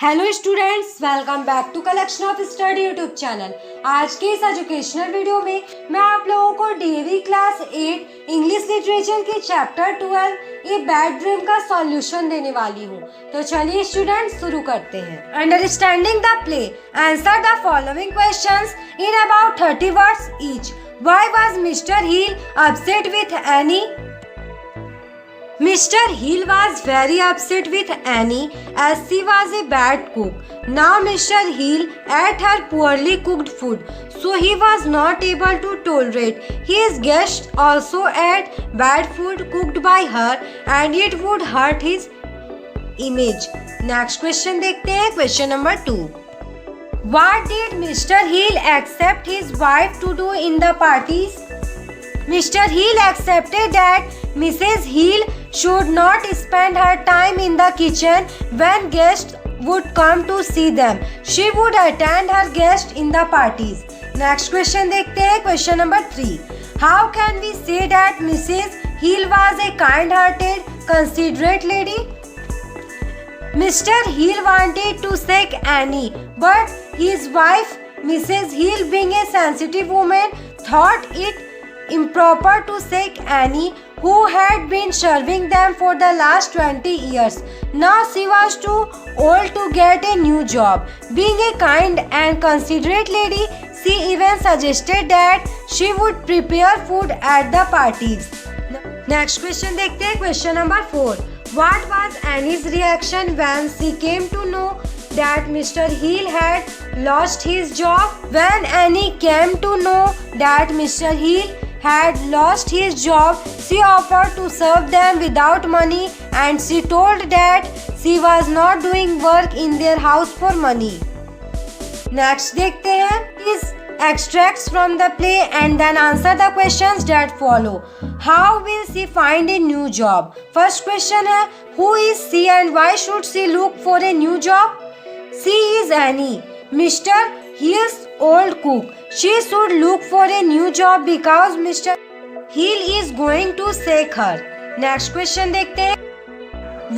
Hello students, welcome back to collection of study YouTube channel. आज के इस educational video में मैं आप लोगों को डीएवी क्लास 8 इंग्लिश लिटरेचर के चैप्टर 12 ए बैड ड्रीम का सॉल्यूशन देने वाली हूँ। तो चलिए स्टूडेंट्स शुरू करते हैं। Understanding the play, answer the following questions in about 30 words each. Why was mister Hill upset with Annie? Mr. Hill was very upset with Annie as she was a bad cook. Now Mr. Hill ate her poorly cooked food, so he was not able to tolerate his guests also ate bad food cooked by her and it would hurt his image. Next question देखते हैं, question number 2. What did Mr. Hill accept his wife to do in the parties? Mr. Hill accepted that Mrs. Hill should not spend her time in the kitchen when guests would come to see them. She would attend her guests in the parties. Next question देखते हैं, question number 3. How can we say that Mrs. Hill was a kind-hearted, considerate lady? Mr. Hill wanted to shake Annie, but his wife, Mrs. Hill, being a sensitive woman, thought it improper to shake Annie, who had been serving them for the last 20 years. Now she was too old to get a new job. Being a kind and considerate lady, she even suggested that she would prepare food at the parties. Next question देखते हैं, question number 4. What was Annie's reaction when she came to know that Mr. Hill had lost his job? When Annie came to know that Mr. Hill had lost his job, she offered to serve them without money and she told that she was not doing work in their house for money. Next देखते हैं, is extracts from the play and then answer the questions that follow. How will she find a new job? First question है, who is she and why should she look for a new job? She is Annie, Mr. Hill's old cook. She should look for a new job because Mr. Hill is going to shake her. Next question देखते हैं.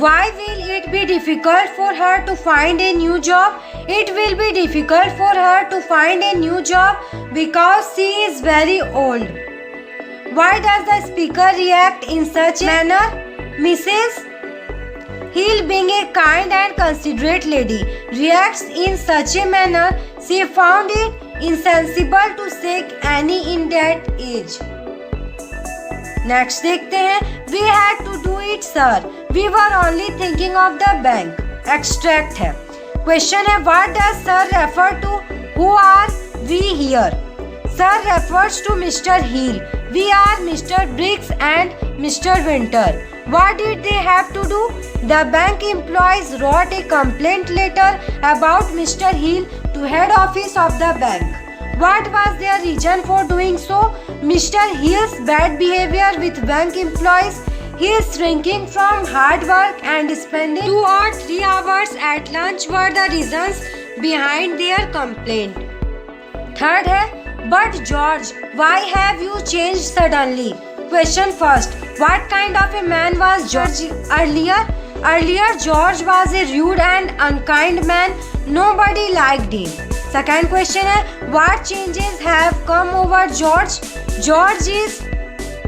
Why will it be difficult for her to find a new job? It will be difficult for her to find a new job because she is very old. Why does the speaker react in such a manner? Mrs. Hill, being a kind and considerate lady, reacts in such a manner. She found it insensible to shake Annie in that age. Next देखते हैं, we had to do it, sir. We were only thinking of the bank. Extract है. Question है, what does sir refer to? Who are we here? Sir refers to Mr. Hill. We are Mr. Briggs and Mr. Winter. What did they have to do? The bank employees wrote a complaint letter about Mr. Hill to head office of the bank. What was their reason for doing so? Mr. Hill's bad behavior with bank employees, his shrinking from hard work and spending 2 or 3 hours at lunch were the reasons behind their complaint. Third है, but George, why have you changed suddenly? Question first, what kind of a man was George earlier? Earlier, George was a rude and unkind man. Nobody liked him. Second question है, what changes have come over George? George is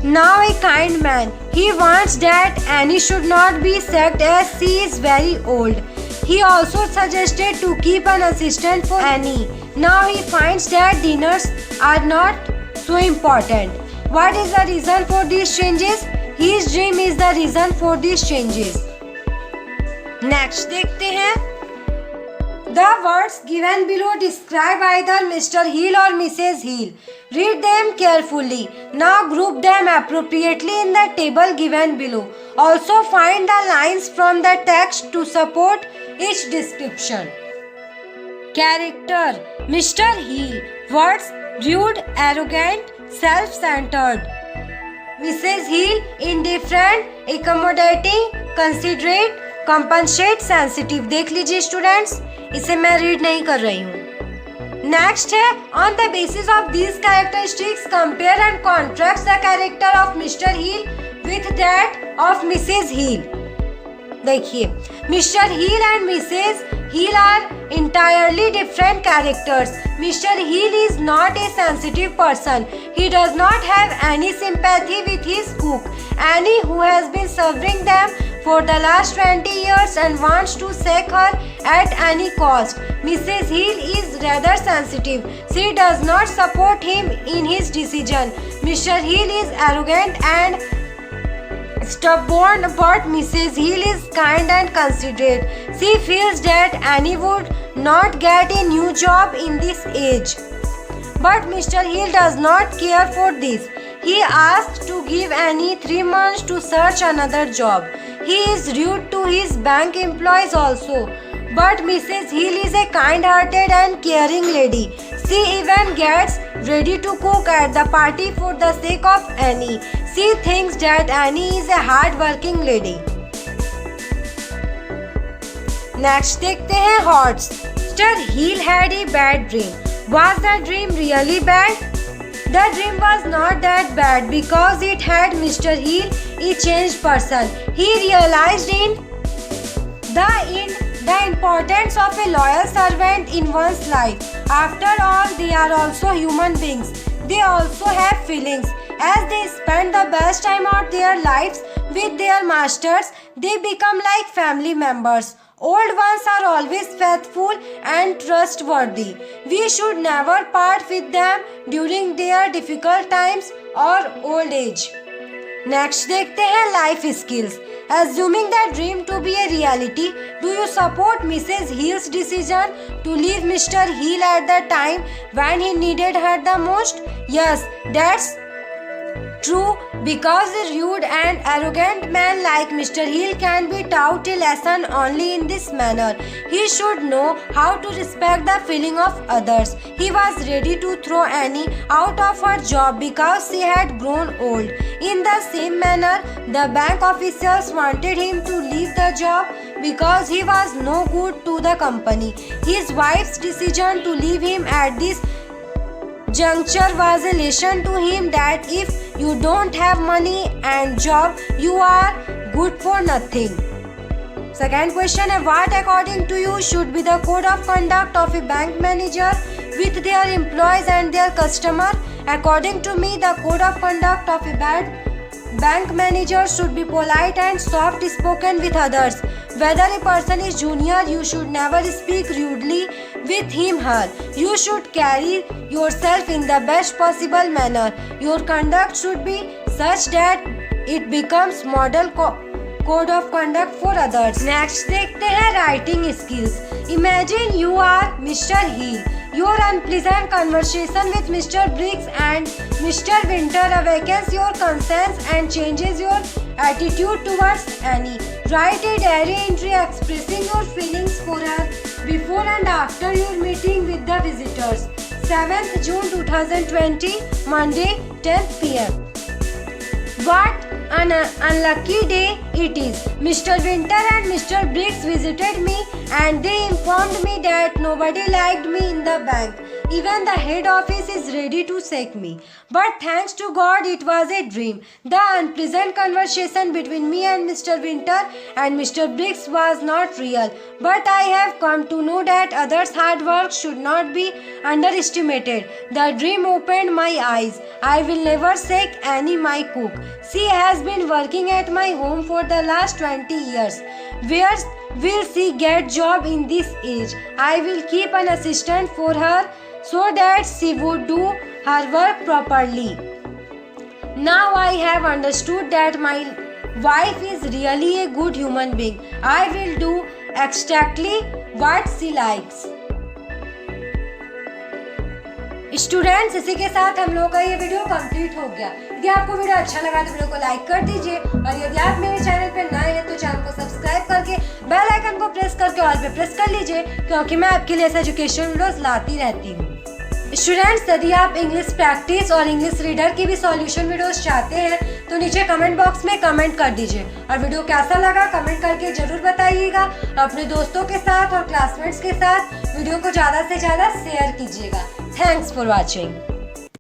now a kind man. He wants that Annie should not be sacked as she is very old. He also suggested to keep an assistant for Annie. Now he finds that dinners are not so important. What is the reason for these changes? His dream is the reason for these changes. Next देखते हैं. The words given below describe either Mr. Hill or Mrs. Hill. Read them carefully. Now group them appropriately in the table given below. Also find the lines from the text to support each description. Character: Mr. Hill. Words: rude, arrogant, self-centered. Mrs. Hill: indifferent, accommodating, considerate, compensate, sensitive. देख लीजिए students, इसे मैं read नहीं कर रही हूँ. Next है, on the basis of these characteristics compare and contrast the character of Mr Hill with that of Mrs Hill. देखिए, Mr Hill and Mrs Heel are entirely different characters. Mr. Heel is not a sensitive person. He does not have any sympathy with his cook, Annie, who has been serving them for the last 20 years and wants to sack her at any cost. Mrs. Heel is rather sensitive. She does not support him in his decision. Mr. Heel is arrogant and stubborn, but Mrs. Heel is kind and considerate. She feels that Annie would not get a new job in this age. But Mr. Heel does not care for this. He asked to give Annie 3 months to search another job. He is rude to his bank employees also. But Mrs. Heel is a kind-hearted and caring lady. She even gets ready to cook at the party for the sake of Annie. She thinks that Annie is a hard-working lady. Next देखते हैं Hordes. Mr. Heel had a bad dream. Was the dream really bad? The dream was not that bad because it had Mr. Heel, a changed person. He realized in the importance of a loyal servant in one's life. After all, they are also human beings. They also have feelings. As they spend the best time of their lives with their masters, they become like family members. Old ones are always faithful and trustworthy. We should never part with them during their difficult times or old age. Next देखते हैं life skills. Assuming the dream to be a reality, do you support Mrs. Heel's decision to leave Mr. Heel at the time when he needed her the most? Yes, that's true, because a rude and arrogant man like Mr. Heel can be taught a lesson only in this manner. He should know how to respect the feeling of others. He was ready to throw Annie out of her job because she had grown old. In the same manner, the bank officials wanted him to leave the job because he was no good to the company. His wife's decision to leave him at this juncture was a lesson to him that if you don't have money and job, you are good for nothing. Second question is, what according to you should be the code of conduct of a bank manager with their employees and their customer? According to me, the code of conduct of a bank manager should be polite and soft spoken with others. Whether a person is junior, you should never speak rudely with him, her. You should carry yourself in the best possible manner. Your conduct should be such that it becomes model code of conduct for others. Next देखते हैं writing skills. Imagine you are Mr. Heel. Your unpleasant conversation with Mr. Briggs and Mr. Winter awakens your concerns and changes your attitude towards Annie. Write a diary entry expressing your feelings for her before and after your meeting with the visitors. 7th June 2020, Monday, 10 p.m. What an unlucky day it is. Mr. Winter and Mr. Briggs visited me and they informed me that nobody liked me in the bank. Even the head office is ready to sack me. But thanks to God, it was a dream. The unpleasant conversation between me and Mr. Winter and Mr. Briggs was not real. But I have come to know that others' hard work should not be underestimated. The dream opened my eyes. I will never sack Annie, my cook. She has been working at my home for the last 20 years. Where will she get job in this age? I will keep an assistant for her so that she would do her work properly. Now I have understood that my wife is really a good human being. I will do exactly what she likes. Students, इसी के साथ हम लोग का ये video complete हो गया। यदि आपको वीडियो अच्छा लगा तो वीडियो को लाइक कर दीजिए और यदि आप मेरे चैनल पे नए हैं तो चैनल को सब्सक्राइब करके बेल आइकन को प्रेस करके ऑल पे प्रेस कर लीजिए, क्योंकि मैं आपके लिए ऐसे एजुकेशन वीडियोस लाती रहती हूँ। स्टूडेंट्स, यदि आप इंग्लिश प्रैक्टिस और इंग्लिश रीडर की भी सॉल्यूशन वीडियोस चाहते हैं तो नीचे कमेंट बॉक्स में कमेंट कर दीजिए और वीडियो कैसा लगा कमेंट करके जरूर बताइएगा। अपने दोस्तों के साथ और क्लासमेट्स के साथ वीडियो को ज़्यादा से ज़्यादा शेयर कीजिएगा। Thanks for watching.